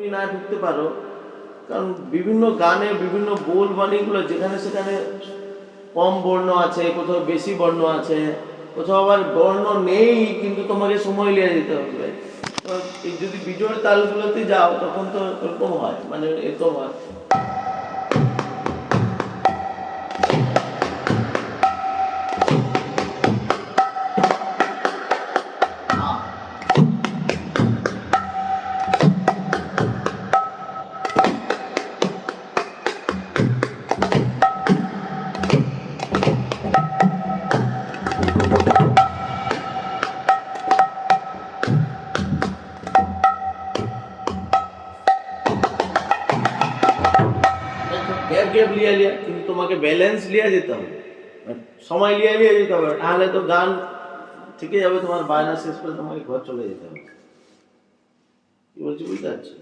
তুমি না ঢুকতে পারো, কারণ বিভিন্ন গানে বিভিন্ন বোল বাণীগুলো যেখানে সেখানে কম বর্ণ আছে, কোথাও বেশি বর্ণ আছে, কোথাও আবার বর্ণ নেই কিন্তু তোমাকে সময় নিয়ে যেতে হবে। এই যদি বিজোড় তালগুলোতে যাও তখন তো এরকম হয়, মানে এত হয়। গ্যাপ গ্যাপ লিয়া লিয়া, কিন্তু তোমাকে ব্যালেন্স লিয়া যেতে হবে, সময় লিয়া লিয়া যেতে হবে, তাহলে তো গান থেকে যাবে, তোমার বায়না শেষ করে তোমাকে ঘর চলে যেতে হবে। কি বলছি বুঝতে পারছি?